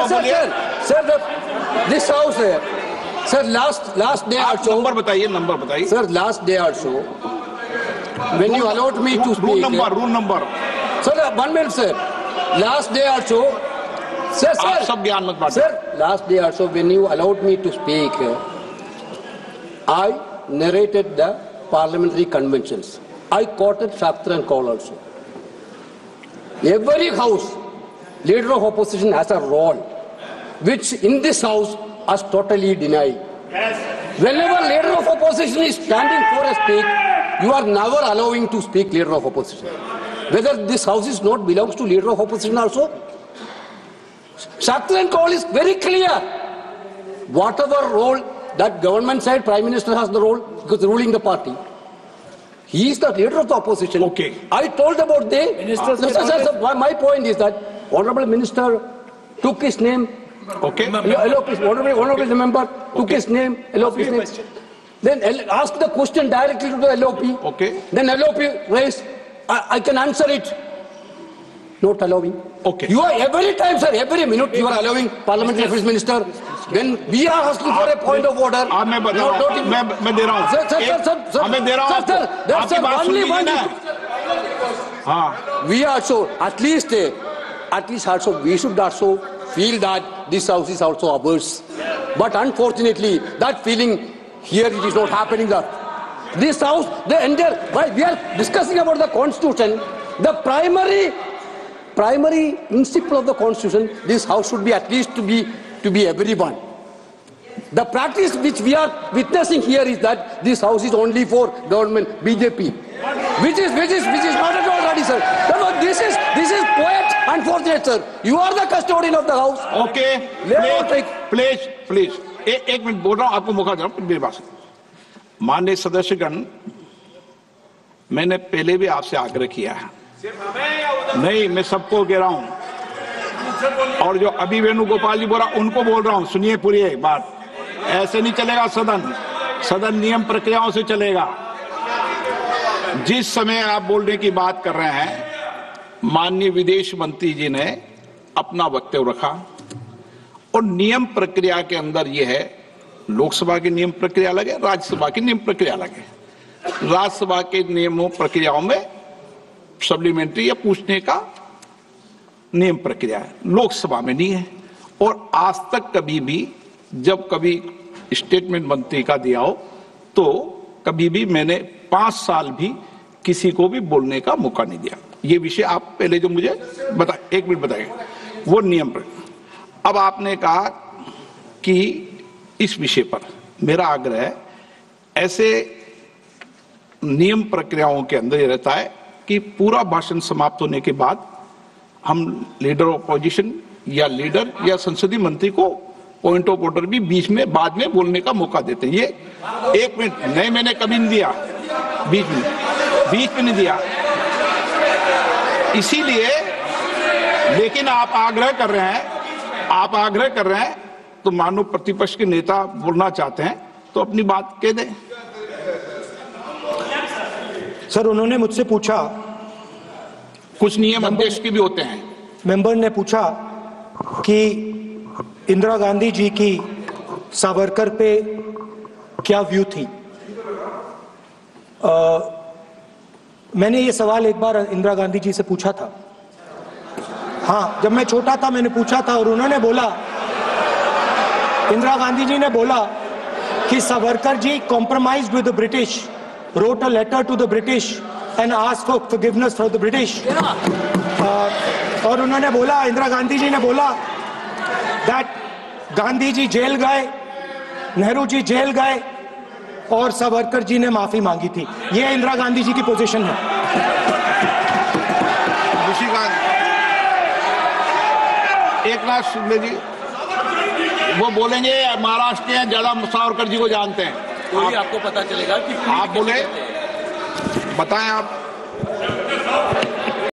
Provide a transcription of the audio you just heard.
Sir, this house, sir, last day also. Number बताइए. Sir, last day also, when you allowed me to speak. Rule number. Sir, 1 minute, sir. Last day also, sir. आप सब ज्ञान मत बांटें. Sir, last day also, when you allowed me to speak, I narrated the parliamentary conventions. I quoted Shastra and Kaul also. Every house, leader of opposition has a role, which in this house is totally denied. Yes. Whenever leader of opposition is standing for a speak, you are never allowing to speak leader of opposition. Whether this house is not belongs to leader of opposition also. Shastra and Kaul is very clear. Whatever role that government side, Prime Minister has the role because ruling the party. He is the leader of the opposition. Okay. I told about the minister. My point is that Honorable Minister took his name. Okay. Honorable member took his name. LOP his name. Then ask the question directly to the LOP. Okay. Then LOP raised. I can answer it. Not allowing. Okay. You are every time, sir, every minute you are allowing Parliamentary Affairs Minister. When we are asking for a point of order. मैं दे रहा हूँ. Sir, मैं दे रहा हूँ. Sir, that's only one. हाँ. We also, at least also, we should also feel that this house is also ours. But unfortunately, that feeling here it is not happening. That this house, the entire, while we are discussing about the constitution, the primary principle of the constitution, this house should be at least to be everyone. The practice which we are witnessing here is that this house is only for government, BJP, which is not at all ready, sir. This is quite unfortunate, sir. You are the custodian of the house. Okay. Please. एक minute बोल रहा हूँ, आपको मौका दे रहा हूँ मेरी बात. माननीय सदस्यगण, मैंने पहले भी आपसे आग्रह किया है. नहीं, मैं सबको कह रहा हूं. और जो अभी वेणुगोपाल जी बोल रहा उनको बोल रहा हूं, सुनिए पूरी एक बात. ऐसे नहीं चलेगा सदन नियम प्रक्रियाओं से चलेगा. जिस समय आप बोलने की बात कर रहे हैं, माननीय विदेश मंत्री जी ने अपना वक्तव्य रखा और नियम प्रक्रिया के अंदर यह है, लोकसभा की नियम प्रक्रिया अलग है, राज्यसभा की नियम प्रक्रिया अलग है. राज्यसभा के नियमों प्रक्रियाओं में सप्लीमेंट्री या पूछने का नियम प्रक्रिया है, लोकसभा में नहीं है. और आज तक कभी भी जब कभी स्टेटमेंट मंत्री का दिया हो तो कभी भी मैंने 5 साल भी किसी को भी बोलने का मौका नहीं दिया. ये विषय आप पहले जो मुझे एक मिनट बताइए, वो नियम प्रक्रिया. अब आपने कहा कि इस विषय पर मेरा आग्रह है, ऐसे नियम प्रक्रियाओं के अंदर ये रहता है कि पूरा भाषण समाप्त होने के बाद हम लीडर ऑफ अपोजिशन या लीडर या संसदीय मंत्री को पॉइंट ऑफ ऑर्डर भी बीच में बाद में बोलने का मौका देते हैं. ये 1 मिनट नहीं, मैंने कभी नहीं दिया, बीच में नहीं दिया. इसीलिए, लेकिन आप आग्रह कर रहे हैं तो मानो प्रतिपक्ष के नेता बोलना चाहते हैं तो अपनी बात कह दें. सर, उन्होंने मुझसे पूछा, कुछ नियम अध्यक्ष के भी होते हैं. मेंबर ने पूछा कि इंदिरा गांधी जी की सावरकर पे क्या व्यू थी. मैंने ये सवाल एक बार इंदिरा गांधी जी से पूछा था. हाँ, जब मैं छोटा था मैंने पूछा था और उन्होंने बोला, इंदिरा गांधी जी ने बोला कि Savarkar ji compromised with the British, wrote a letter to the British and asked for forgiveness for the British. और उन्होंने बोला, इंदिरा गांधी जी ने बोला that गांधी जी जेल गए, नेहरू जी जेल गए और सावरकर जी ने माफी मांगी थी. ये इंदिरा गांधी जी की पोजीशन है. एकनाथ शिंदे जी वो बोलेंगे महाराष्ट्र के ज्यादा सावरकर जी को जानते हैं. आपको पता चलेगा कि आप बोले, बताएं आप.